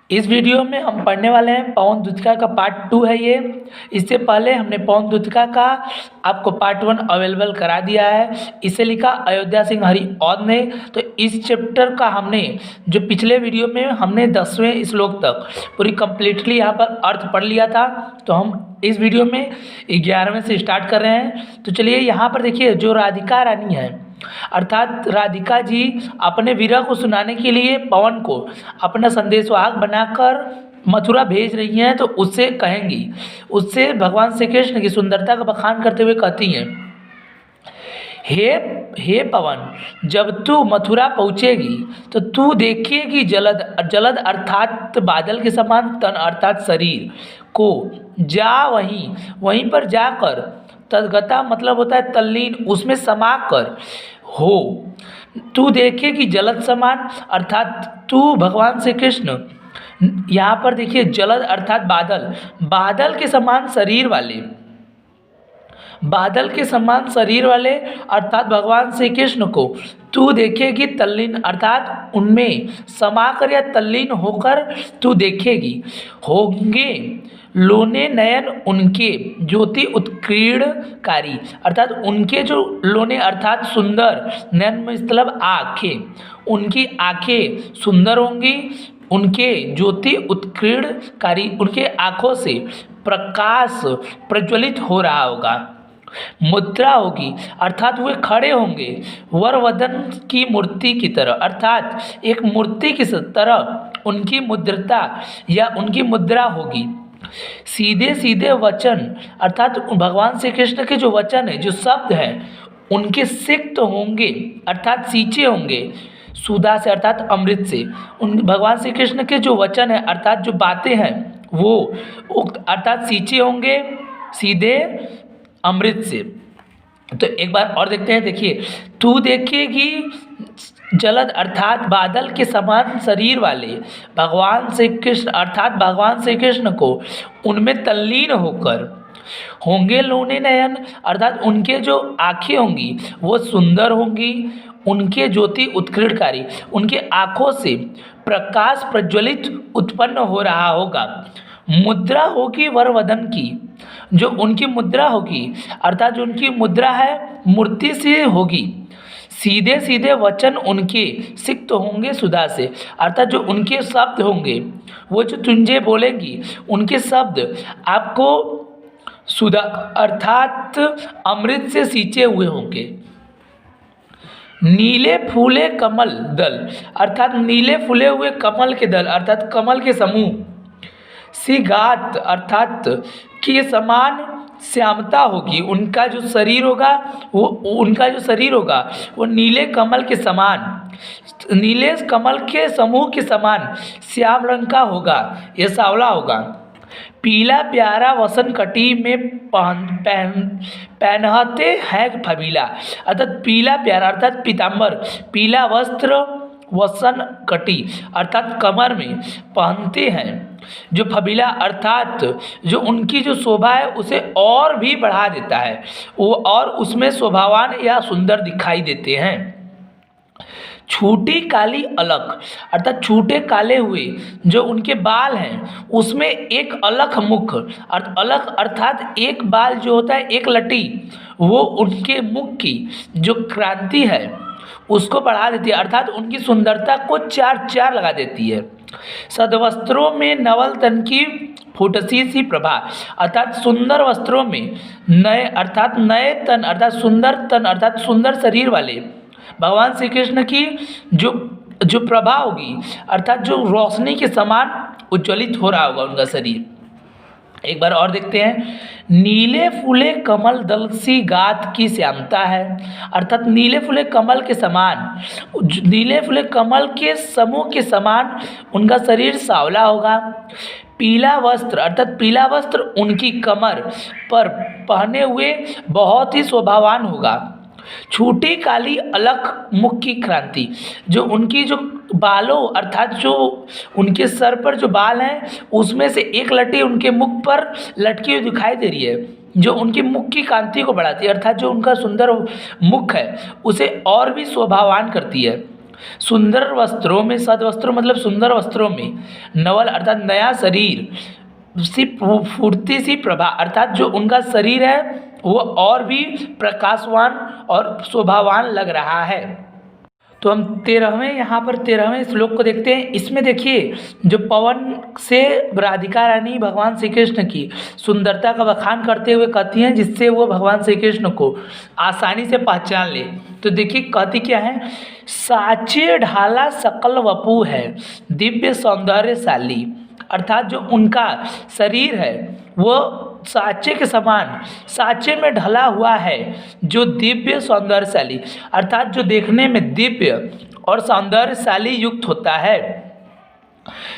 इस वीडियो में हम पढ़ने वाले हैं पवन दूतिका का पार्ट 2 है ये। इससे पहले हमने पवन दूतिका का आपको पार्ट 1 अवेलेबल करा दिया है। इसे लिखा अयोध्या सिंह हरिऔध ने। तो इस चैप्टर का हमने जो पिछले वीडियो में हमने 10वें श्लोक तक पूरी कंप्लीटली यहाँ पर अर्थ पढ़ लिया था। तो हम इस वीडियो में 11वें से स्टार्ट कर रहे हैं। तो चलिए यहाँ पर देखिए, जो राधिका रानी है अर्थात राधिका जी अपने विरह को सुनाने के लिए पवन को अपना संदेशवाहक बनाकर मथुरा भेज रही हैं। तो उससे कहेंगी, उससे भगवान श्री कृष्ण की सुंदरता का बखान करते हुए कहती हैं, हे पवन, जब तू मथुरा पहुँचेगी तो तू देखेगी जलद जलद अर्थात बादल के समान तन अर्थात शरीर को। जा वहीं पर जाकर, तद्गता मतलब होता है तल्लीन, उसमें समा कर हो। तू देखेगी जलद समान अर्थात तू भगवान श्री कृष्ण, यहाँ पर देखिए जलद अर्थात बादल के समान शरीर वाले, बादल के समान शरीर वाले अर्थात भगवान श्री कृष्ण को तू देखेगी तल्लीन अर्थात उनमें समाकर या तल्लीन होकर तू देखेगी। होंगे लोने नयन उनके ज्योति उत्कीर्णकारी अर्थात उनके जो लोने अर्थात सुंदर, नयन मतलब आँखें, उनकी आँखें सुंदर होंगी, उनके ज्योति उत्कीर्णकारी, उनके आँखों से प्रकाश प्रज्वलित हो रहा होगा। मुद्रा होगी अर्थात वे खड़े होंगे वरवदन की मूर्ति की तरह अर्थात एक मूर्ति की तरह उनकी मुद्रता या उनकी मुद्रा होगी। सीधे सीधे वचन अर्थात भगवान श्री कृष्ण के जो वचन है, जो शब्द हैं, उनके सिक्त होंगे अर्थात सींचे होंगे सुधा से अर्थात अमृत से। उन भगवान श्री कृष्ण के जो वचन है अर्थात जो बातें हैं वो अर्थात सींचे होंगे सीधे अमृत से। तो एक बार और देखते हैं, देखिए, तू देखेगी जलद अर्थात बादल के समान शरीर वाले भगवान श्री कृष्ण अर्थात भगवान श्री कृष्ण को उनमें तल्लीन होकर। होंगे लोने नयन अर्थात उनके जो आँखें होंगी वो सुंदर होंगी, उनके ज्योति उत्कीर्णकारी, उनके आँखों से प्रकाश प्रज्वलित उत्पन्न हो रहा होगा। मुद्रा होगी वरवदन की, जो उनकी मुद्रा होगी अर्थात जो उनकी मुद्रा है मूर्ति से होगी। सीधे सीधे वचन उनके सिक्त होंगे सुधा से अर्थात जो उनके शब्द होंगे वो जो तुझे बोलेंगी उनके शब्द आपको सुधा अर्थात अमृत से सींचे हुए होंगे। नीले फूले कमल दल अर्थात नीले फूले हुए कमल के दल अर्थात कमल के समूह सी गात अर्थात के समान श्यामता होगी। उनका जो शरीर होगा वो नीले कमल के समान, नीले कमल के समूह के समान श्याम रंग का होगा, यह सांवला होगा। पीला प्यारा वसन कटी में पहनते हैं फबीला अर्थात पीला प्यारा अर्थात पीताम्बर, पीला वस्त्र वसन कटी अर्थात कमर में पहनते हैं जो फबीला अर्थात जो उनकी जो शोभा है उसे और भी बढ़ा देता है, वो और उसमें शोभावान या सुंदर दिखाई देते हैं। छोटी काली अलख अर्थात छोटे काले हुए जो उनके बाल हैं उसमें एक अलख मुख अलख अर्थात एक बाल जो होता है एक लटी, वो उनके मुख की जो क्रांति है उसको बढ़ा देती है अर्थात उनकी सुंदरता को चार लगा देती है। सदवस्त्रों में नवल तन की फुटसी सी प्रभा अर्थात सुंदर वस्त्रों में नए तन अर्थात सुंदर तन अर्थात सुंदर शरीर वाले भगवान श्री कृष्ण की जो प्रभा होगी अर्थात जो रोशनी के समान उज्ज्वलित हो रहा होगा उनका शरीर। एक बार और देखते हैं, नीले फूले कमल दल सी गात की श्यामता है अर्थात नीले फूले कमल के समान, नीले फूले कमल के समूह के समान उनका शरीर सांवला होगा। पीला वस्त्र अर्थात पीला वस्त्र उनकी कमर पर पहने हुए बहुत ही शोभावान होगा। छोटी काली अलख मुख की क्रांति, जो उनकी जो बालों अर्थात जो उनके सर पर जो बाल हैं उसमें से एक लटी उनके मुख पर लटकी हुई दिखाई दे रही है, जो उनकी मुख की कांति को बढ़ाती है अर्थात जो उनका सुंदर मुख है उसे और भी शोभावान करती है। सुंदर वस्त्रों में, सद्वस्त्रों मतलब सुंदर वस्त्रों में, नवल अर्थात नया शरीर, सी फूर्ति सी प्रभा अर्थात जो उनका शरीर है वो और भी प्रकाशवान और शोभावान लग रहा है। तो हम 13वें श्लोक को देखते हैं। इसमें देखिए जो पवन से राधिका रानी भगवान श्री कृष्ण की सुंदरता का बखान करते हुए कहती हैं, जिससे वो भगवान श्री कृष्ण को आसानी से पहचान ले। तो देखिए कहती क्या है, साचे ढाला सकल वपु है दिव्य सौंदर्यशाली, अर्थात जो उनका शरीर है वो साचे के समान, साचे में ढला हुआ है, जो दिव्य सौंदर्यशाली अर्थात जो देखने में दिव्य और सौंदर्यशाली युक्त होता है।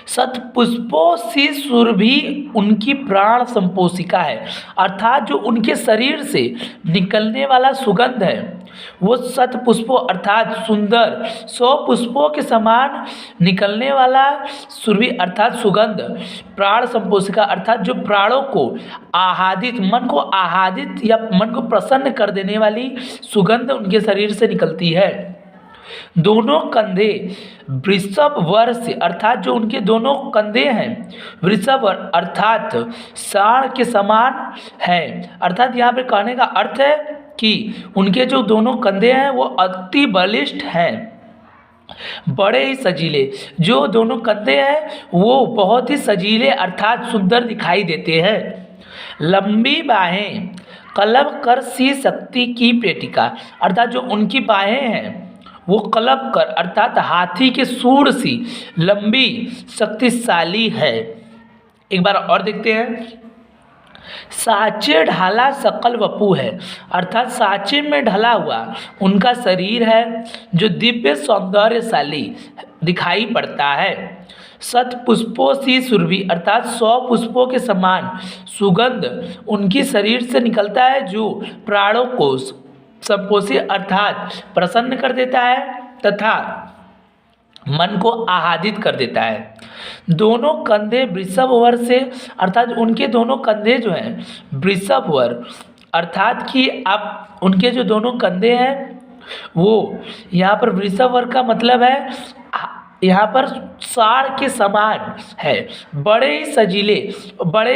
सतपुष्पों सी सुरभि उनकी प्राण संपोषिका है, अर्थात जो उनके शरीर से निकलने वाला सुगंध है वो सतपुष्पों अर्थात सुंदर 100 पुष्पों के समान निकलने वाला सुरभि अर्थात सुगंध, प्राण संपोषिका अर्थात जो प्राणों को आह्लादित, मन को आह्लादित या मन को प्रसन्न कर देने वाली सुगंध उनके शरीर से निकलती है। दोनों कंधे वृषभ वर से अर्थात जो उनके दोनों कंधे हैं वृषभ अर्थात साढ़ के समान है, अर्थात यहाँ पे कहने का अर्थ है कि उनके जो दोनों कंधे हैं वो अति बलिष्ठ हैं, बड़े ही सजीले, जो दोनों कंधे हैं वो बहुत ही सजीले अर्थात सुंदर दिखाई देते हैं। लंबी बाहें कलब कर सी शक्ति की पेटिका, अर्थात जो उनकी बाहें हैं वो कलब कर अर्थात हाथी के सूंड सी लंबी शक्तिशाली है। एक बार और देखते हैं। साचे ढाला सकल वपु है, अर्थात साचे में ढला हुआ उनका शरीर है जो दिव्य सौंदर्यशाली दिखाई पड़ता है। सत पुष्पों सी सुरभि अर्थात 100 पुष्पों के समान सुगंध उनकी शरीर से निकलता है, जो प्राणों को संपोषी अर्थात प्रसन्न कर देता है तथा मन को आह्लादित कर देता है। दोनों कंधे वृषभ वर से अर्थात उनके दोनों कंधे जो हैं वृषभ वर अर्थात कि आप उनके जो दोनों कंधे हैं वो यहाँ पर वृषभ वर का मतलब है यहाँ पर साढ़ के समान है, बड़े ही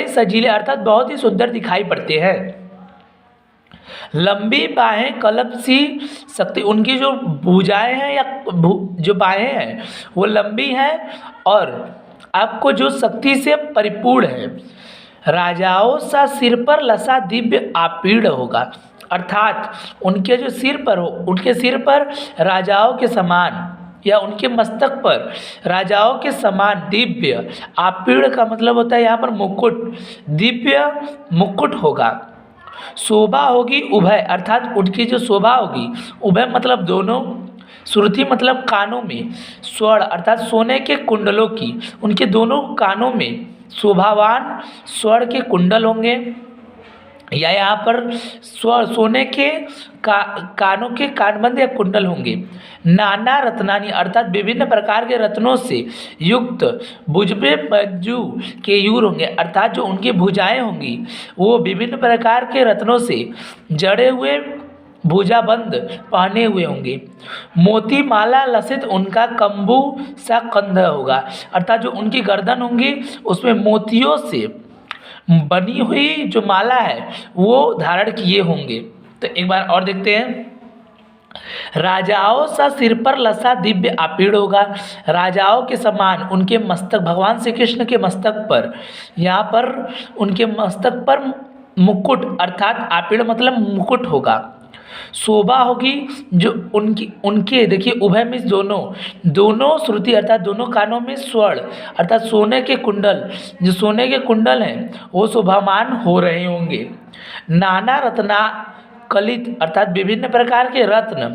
सजीले अर्थात बहुत ही सुंदर दिखाई पड़ते हैं। लंबी बाहें कलब सी शक्ति, उनकी जो भुजाएं हैं या जो बाहें हैं वो लंबी हैं और आपको जो शक्ति से परिपूर्ण है। राजाओं सा सिर पर लसा दिव्य आपीड़ होगा, अर्थात उनके जो सिर पर हो, उनके सिर पर राजाओं के समान या उनके मस्तक पर राजाओं के समान दिव्य आपीड़ का मतलब होता है यहाँ पर मुकुट, दिव्य मुकुट होगा। शोभा होगी उभय अर्थात उनकी जो शोभा होगी, उभय मतलब दोनों, श्रुति मतलब कानों में, स्वर्ण अर्थात सोने के कुंडलों की, उनके दोनों कानों में शोभावान स्वर्ण के कुंडल होंगे, या यहाँ पर सोने के कानों के कानबंद या कुंडल होंगे। नाना रत्नानी अर्थात विभिन्न प्रकार के रत्नों से युक्त भुजबे मंजू केयूर होंगे, अर्थात जो उनकी भुजाएं होंगी वो विभिन्न प्रकार के रत्नों से जड़े हुए भुजाबंद पहने हुए होंगे। मोती माला लसित उनका कंबू सा कंध होगा, अर्थात जो उनकी गर्दन होंगी उसमें मोतियों से बनी हुई जो माला है वो धारण किए होंगे। तो एक बार और देखते हैं। राजाओं सा सिर पर लसा दिव्य आपीड़ होगा, राजाओं के समान उनके मस्तक, भगवान श्री कृष्ण के मस्तक पर, यहाँ पर उनके मस्तक पर मुकुट अर्थात आपीड़ मतलब मुकुट होगा। शोभा होगी जो उनके देखिए उभय में दोनों श्रुति अर्थात दोनों कानों में स्वर्ण अर्थात सोने के कुंडल, जो सोने के कुंडल हैं वो शोभामान हो रहे होंगे। नाना रत्ना कलित अर्थात विभिन्न प्रकार के रत्न,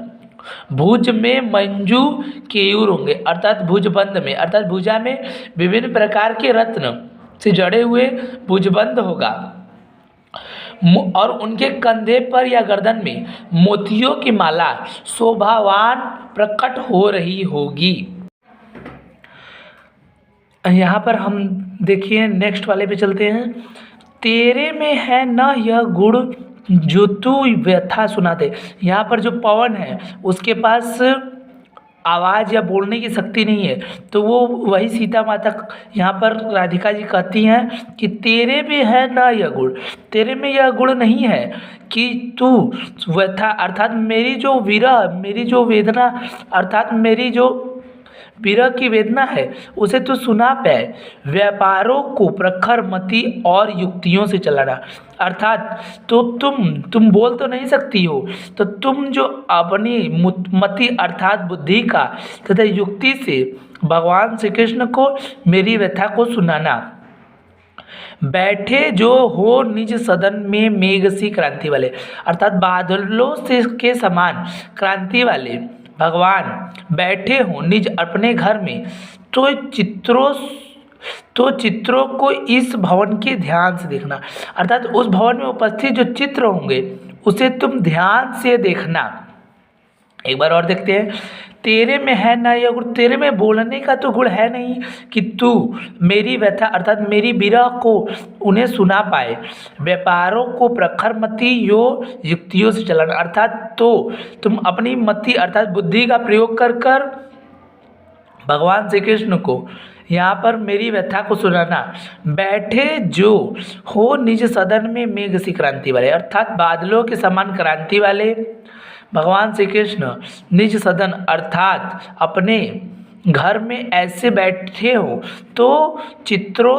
भुज में मंजू केयूर होंगे, अर्थात भुजबंद में अर्थात भुजा में विभिन्न प्रकार के रत्न से जड़े हुए भुजबंद होगा, और उनके कंधे पर या गर्दन में मोतियों की माला शोभावान प्रकट हो रही होगी। यहाँ पर हम देखिए नेक्स्ट वाले पे चलते हैं। तेरे में है न यह गुण जो तू व्यथा सुनाते, यहाँ पर जो पवन है उसके पास आवाज़ या बोलने की शक्ति नहीं है। तो वो वही सीता माता यहाँ पर राधिका जी कहती हैं कि तेरे में है ना यह गुण, तेरे में यह गुण नहीं है कि तू व्यथा अर्थात मेरी जो विरह, मेरी जो वेदना अर्थात मेरी जो विरह की वेदना है उसे तो सुना पाए, व्यापारों को प्रखर मति और युक्तियों से चलाना। अर्थात तो तुम बोल तो नहीं सकती हो, तो तुम जो अपनी मति अर्थात बुद्धि का तथा युक्ति से भगवान श्री कृष्ण को मेरी व्यथा को सुनाना। बैठे जो हो निज सदन में मेघ सी क्रांति वाले, अर्थात बादलों से के समान क्रांति वाले भगवान बैठे हों निज अपने घर में, तो चित्रों को इस भवन के ध्यान से देखना। अर्थात उस भवन में उपस्थित जो चित्र होंगे उसे तुम ध्यान से देखना। एक बार और देखते हैं, तेरे में है ना यह गुण, तेरे में बोलने का तो गुण है नहीं कि तू मेरी व्यथा अर्थात मेरी विरह को उन्हें सुना पाए, व्यापारों को प्रखर मति यो युक्तियों से चलाना। अर्थात तो तुम अपनी मति अर्थात बुद्धि का प्रयोग कर कर भगवान श्री कृष्ण को यहाँ पर मेरी व्यथा को सुनाना। बैठे जो हो निज सदन में मेघ सी क्रांति वाले, अर्थात बादलों के समान क्रांति वाले भगवान श्री कृष्ण निज सदन अर्थात अपने घर में ऐसे बैठे हो तो चित्रों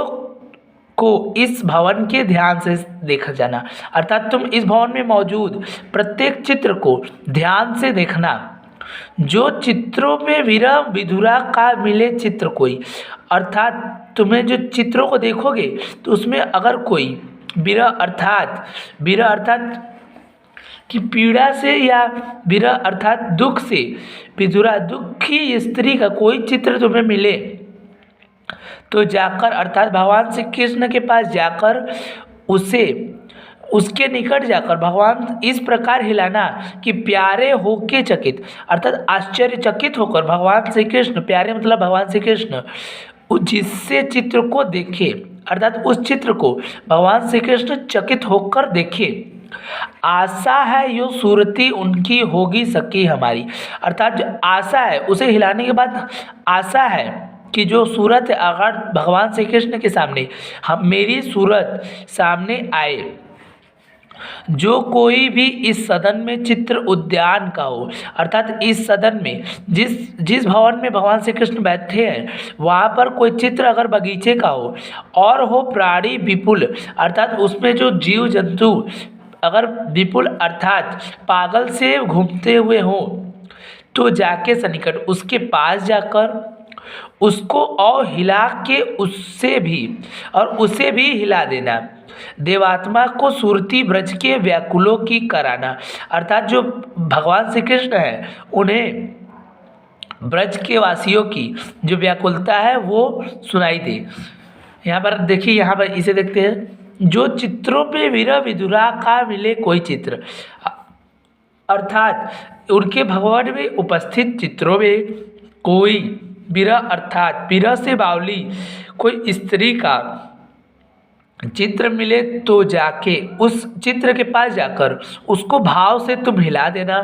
को इस भवन के ध्यान से देखा जाना। अर्थात तुम इस भवन में मौजूद प्रत्येक चित्र को ध्यान से देखना। जो चित्रों में विरह विधुरा का मिले चित्र कोई, अर्थात तुम्हें जो चित्रों को देखोगे तो उसमें अगर कोई विरह अर्थात कि पीड़ा से या विरह अर्थात दुख से, विधुरा दुखी स्त्री का कोई चित्र तुम्हें मिले तो जाकर अर्थात भगवान श्री कृष्ण के पास जाकर उसके निकट जाकर भगवान इस प्रकार हिलाना कि प्यारे होके चकित अर्थात आश्चर्यचकित होकर भगवान श्री कृष्ण, प्यारे मतलब भगवान श्री कृष्ण जिससे चित्र को देखे अर्थात उस चित्र को भगवान श्री कृष्ण चकित होकर देखे। आशा है यो सूरती उनकी होगी सकी हमारी, अर्थात जो आशा है उसे हिलाने के बाद आशा है कि जो सूरत है अगर भगवान श्री कृष्ण के सामने मेरी सूरत सामने आए, जो कोई भी इस सदन में चित्र उद्यान का हो अर्थात इस सदन में जिस भवन में भगवान श्री कृष्ण बैठे हैं वहाँ पर कोई चित्र अगर बगीचे का हो और हो प्राणी विपुल अर्थात उसमें जो जीव जंतु अगर विपुल अर्थात पागल से घूमते हुए हो तो जाके सन्निकट उसके पास जाकर उसको और हिला के उसे भी हिला देना। देवात्मा को सुरती ब्रज के व्याकुलों की कराना, अर्थात जो भगवान श्री कृष्ण है उन्हें ब्रज के वासियों की जो व्याकुलता है वो सुनाई दे। यहाँ पर देखिए, यहाँ पर इसे देखते हैं, जो चित्रों पे विरह विधुरा का मिले कोई चित्र, अर्थात उनके भगवान में उपस्थित चित्रों में कोई विरह अर्थात विरह से बावली कोई स्त्री का चित्र मिले तो जाके उस चित्र के पास जाकर उसको भाव से तुम हिला देना।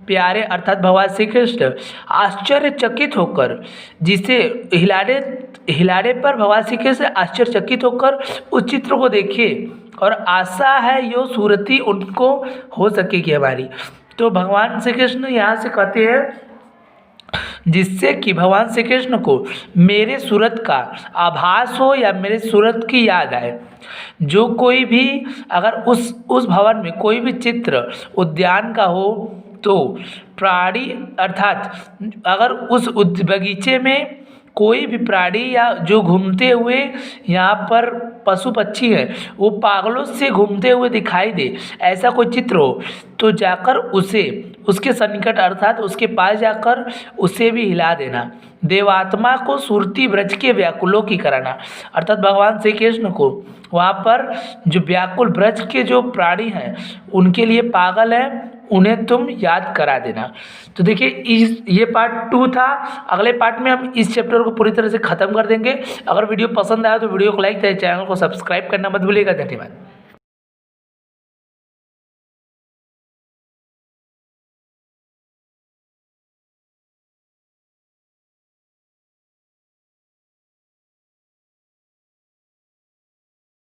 प्यारे अर्थात भगवान श्री कृष्ण आश्चर्यचकित होकर जिसे हिलाने पर भगवान श्री कृष्ण आश्चर्यचकित होकर उस चित्र को देखे और आशा है यो सूरती उनको हो सकेगी हमारी। तो भगवान श्री कृष्ण यहाँ से कहते हैं जिससे कि भगवान श्री कृष्ण को मेरे सूरत का आभास हो या मेरे सूरत की याद आए। जो कोई भी अगर उस भवन में कोई भी चित्र उद्यान का हो तो प्राणी अर्थात अगर उस बगीचे में कोई भी प्राणी या जो घूमते हुए यहाँ पर पशु पक्षी हैं वो पागलों से घूमते हुए दिखाई दे, ऐसा कोई चित्र हो तो जाकर उसके सन्निकट अर्थात उसके पास जाकर उसे भी हिला देना। देवात्मा को सुरती ब्रज के व्याकुलों की कराना, अर्थात भगवान श्री कृष्ण को वहाँ पर जो व्याकुल ब्रज के जो प्राणी हैं उनके लिए पागल हैं उन्हें तुम याद करा देना। तो देखिए ये पार्ट 2 था। अगले पार्ट में हम इस चैप्टर को पूरी तरह से ख़त्म कर देंगे। अगर वीडियो पसंद आया तो वीडियो को लाइक करें, चैनल को सब्सक्राइब करना मत भूलिएगा। धन्यवाद।